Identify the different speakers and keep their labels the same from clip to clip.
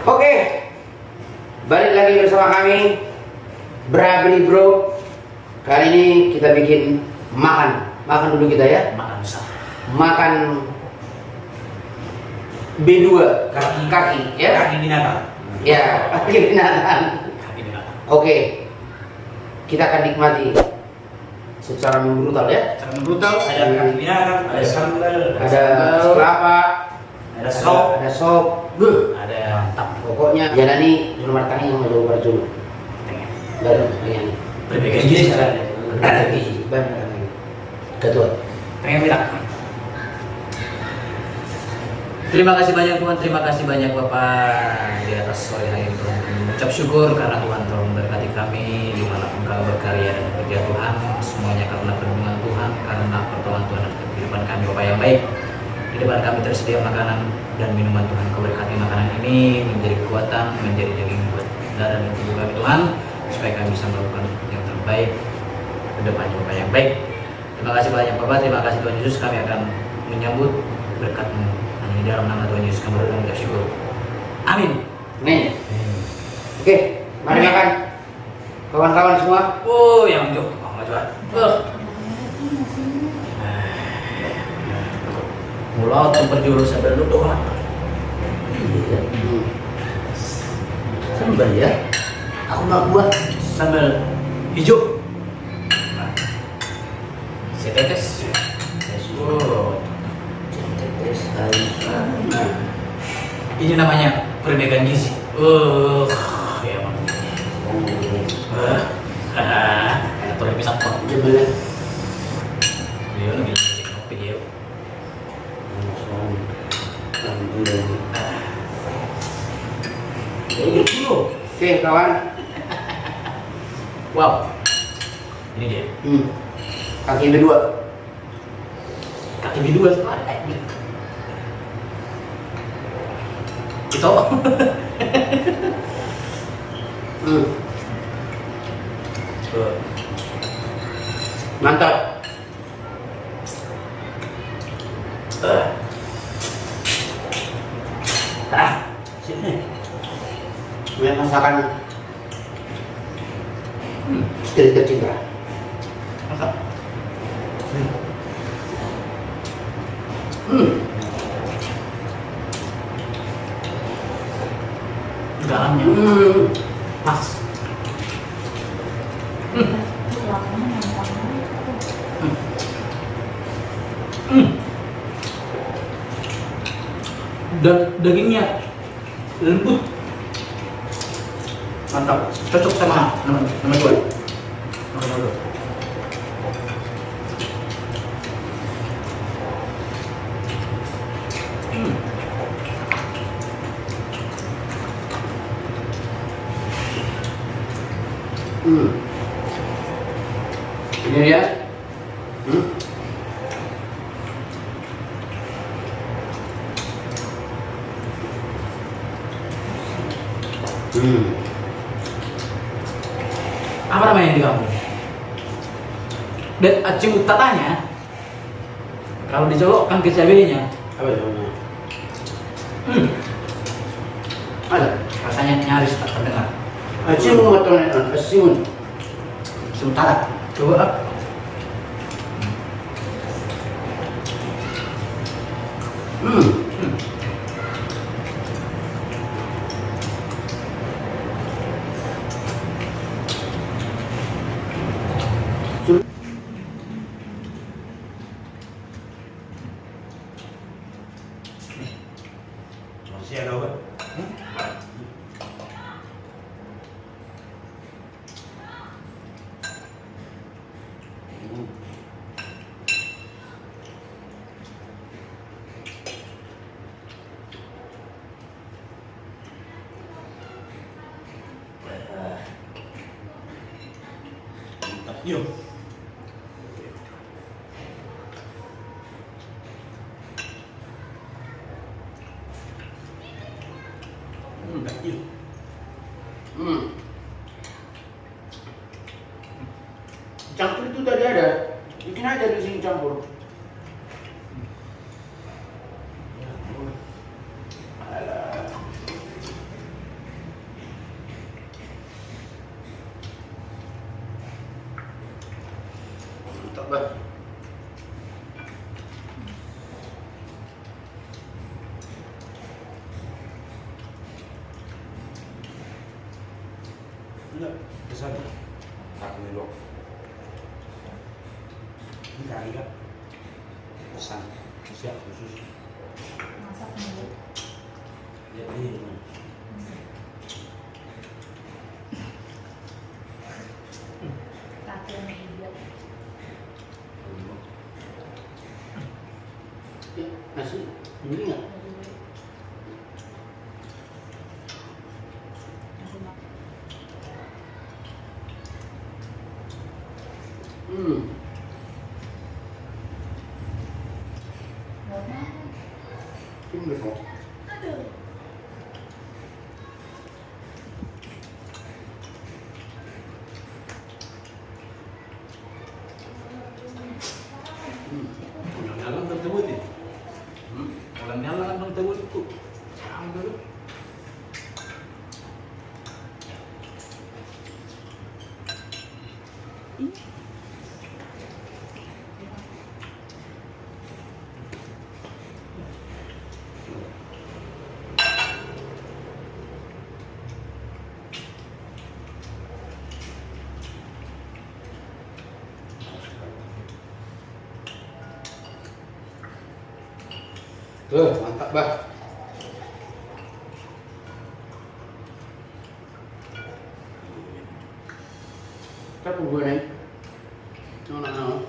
Speaker 1: Oke, balik lagi bersama kami Brabli Bro. Kali ini kita bikin makan dulu kita ya.
Speaker 2: Makan besar.
Speaker 1: Makan B2 kaki ya.
Speaker 2: Kaki binatang.
Speaker 1: Ya, kaki binatang.
Speaker 2: Kaki binatang.
Speaker 1: Oke, kita akan nikmati secara brutal ya.
Speaker 2: Cara brutal, ada kaki binatang, ada sambal,
Speaker 1: Ada kelapa,
Speaker 2: ada sop, ada mantap.
Speaker 1: pokoknya jalani dulu martani yang mau coba dulu. Baru yang
Speaker 2: Berbeda gizi caranya.
Speaker 1: berbeda gizi, benar ketua.
Speaker 2: Pengen bilang. Terima kasih banyak Tuhan, terima kasih banyak Bapak di atas sore hari ini Tuhan. Kami mengucap syukur karena Tuhan telah memberkati kami dimanapun kami berkarya dan bekerja Tuhan. Semuanya karena perlindungan Tuhan, karena pertolongan Tuhan dan kehidupan kami Bapak yang baik. Di depan kami tersedia makanan dan minuman Tuhan. Kau berkati makanan ini menjadi kekuatan, menjadi daging buat darah dan tubuh kami Tuhan, supaya kami bisa melakukan yang terbaik ke depannya Bapak yang baik. Terima kasih banyak Bapak, terima kasih Tuhan Yesus. Kami akan menyambut berkat-Mu di dalam nama Tuhan Yesus. Kami berdoa mengucap syukur. Amin.
Speaker 1: Nih, oke, mari makan kawan-kawan semua.
Speaker 2: Oh, yang jauh, mau Tuhan. Mulut berjurus sambil duduk.
Speaker 1: Iya. Sambal ya. Aku nggak buat.
Speaker 2: Sambal hijau. Setetes. Oh,
Speaker 1: Nah,
Speaker 2: ini namanya perbedaan gizi. Ya bang. Atau bisa kok.
Speaker 1: jembelan.
Speaker 2: Dia lagi kopi dia.
Speaker 1: Oke kawan.
Speaker 2: Wow. Ini dia.
Speaker 1: Kaki kedua.
Speaker 2: Kaki bidua itu
Speaker 1: Mantap.
Speaker 2: Sini.
Speaker 1: Ini masakan istri tercinta.
Speaker 2: Mantap. Dalamnya pas. Dan dagingnya lembut, mantap, cocok sama nama gue.
Speaker 1: Ini dia.
Speaker 2: Apa namanya di kampung? Dan acing tatanya kalau dicolokkan ke cabenya,
Speaker 1: Apa namanya? Ada.
Speaker 2: rasanya nyaris tak terdengar.
Speaker 1: Acimun matonan, acimun.
Speaker 2: Sementara coba
Speaker 3: Masih ada apa? Yuk. Yuk.
Speaker 1: Campur itu tadi ada. Bikin aja di sini campur. bah.
Speaker 3: Enggak, besar. Tak melok. Ini kali kan? Pesan, siap khusus.
Speaker 4: Masak dulu.
Speaker 3: Ya ini.
Speaker 4: Kaki yang idiot.
Speaker 1: Nasi, ini nggak?
Speaker 4: Masih makan. Buat mana?
Speaker 1: Ini besok.
Speaker 4: Aduh.
Speaker 3: Ulang dalam tersebut ya? Ulang dalam tersebut itu. Sama dulu.
Speaker 1: Tuh, mantap bah. Các bạn vừa này, nó là nó.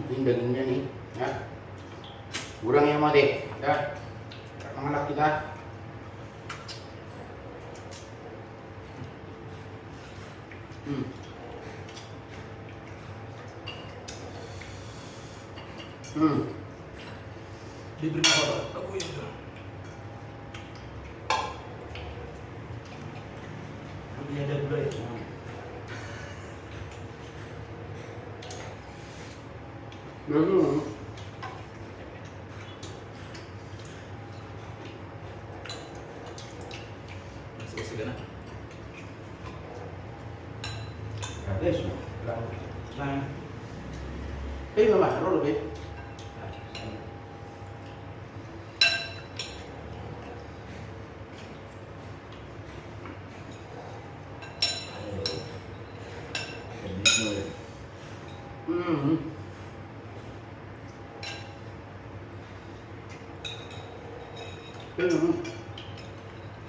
Speaker 1: Ini dagingnya nih, ya. Kurang yang mati, ya. Anak kita.
Speaker 3: Diberi apa? Aku itu. Ini ada gula ya?
Speaker 1: Belum.
Speaker 2: Masuk segala.
Speaker 3: Ada semua. Nah,
Speaker 1: Mama, roll lebih.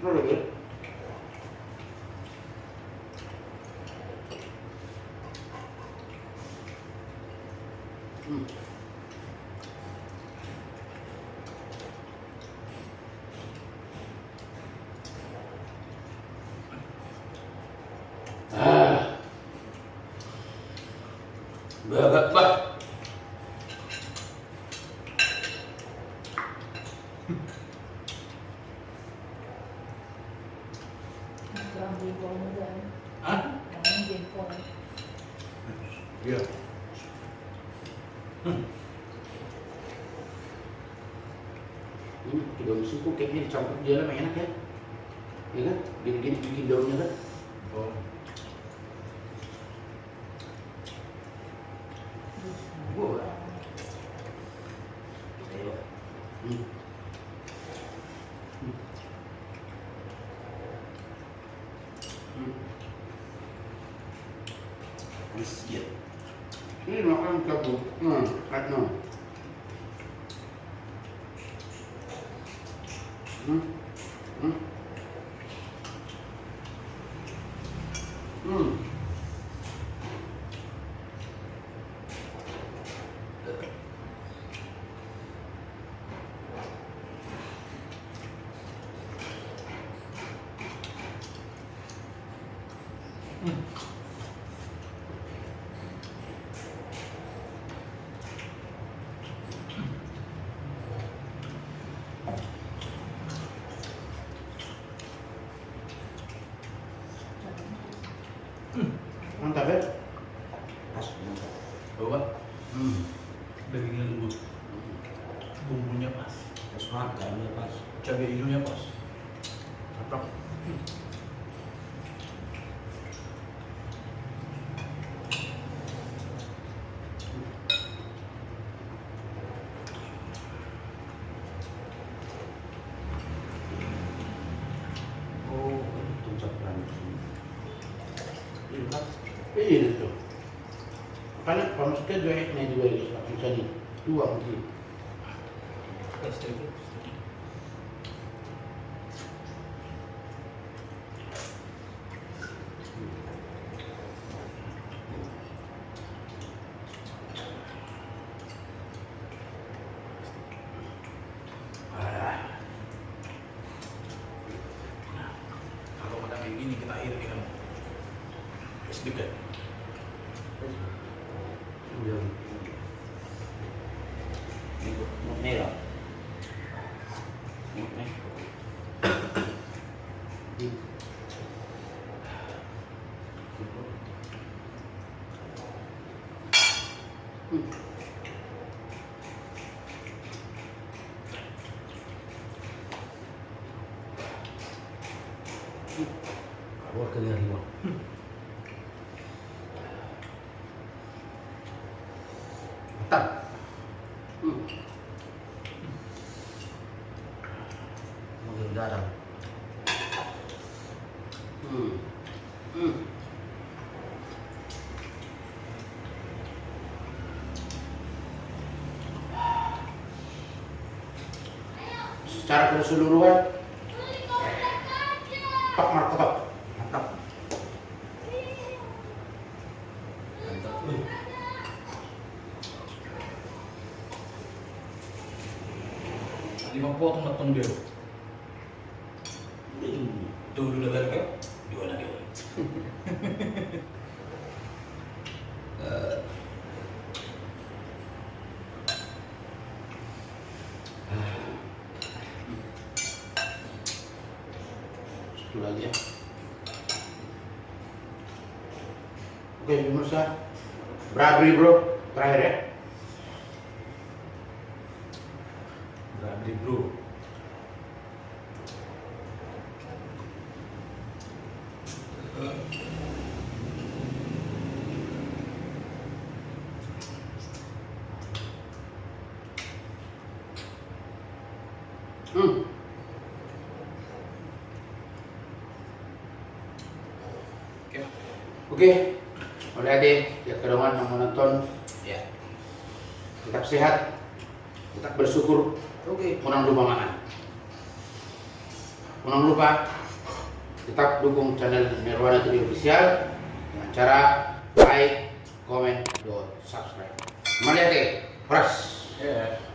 Speaker 1: Roll lebih. Banget bah.
Speaker 4: Kurang jempol juga.
Speaker 3: Hah?
Speaker 4: Kurang jempol.
Speaker 3: Iya.
Speaker 1: Ini daun suku kayaknya dicampur di dalam enak ya. Ya kan? Gini-gini bikin daunnya kan.
Speaker 3: Oh.
Speaker 1: Gua.
Speaker 3: Ayo. Siap.
Speaker 1: Ini makan kabut. Atno. Mantap ya?
Speaker 3: Pas, mantap. Coba. Dagingnya lembut. Bumbunya pas. Pas makan ya pas.
Speaker 2: Cabai hijaunya pas. Mantap.
Speaker 3: Oh, itu campuran.
Speaker 1: Iya, Pak. Iya itu. Karena kalau suka juga ini juga bisa di dua mungkin.
Speaker 2: Pasti itu.
Speaker 3: Kalau udah kayak gini kita akhir dengan sedikit.
Speaker 1: Iya.
Speaker 3: Merah.
Speaker 1: Awal kali lima. Mantap. Mungkin garam. Secara keseluruhan, Pak markotop, mantap.
Speaker 2: Lima potong matang dia. Tuh udah berapa? Dua lagi.
Speaker 1: Satu lagi ya. Oke, pemirsa. Bradley bro, terakhir ya.
Speaker 3: Berarti bro.
Speaker 1: Oke, oleh adik ya kedongan yang menonton
Speaker 2: Ya.
Speaker 1: tetap sehat, tetap bersyukur, jangan lupa makan. Jangan lupa tetap dukung channel Nirwana TV Official dengan cara like, comment, dan subscribe. Kembali adik, press.
Speaker 3: Ya.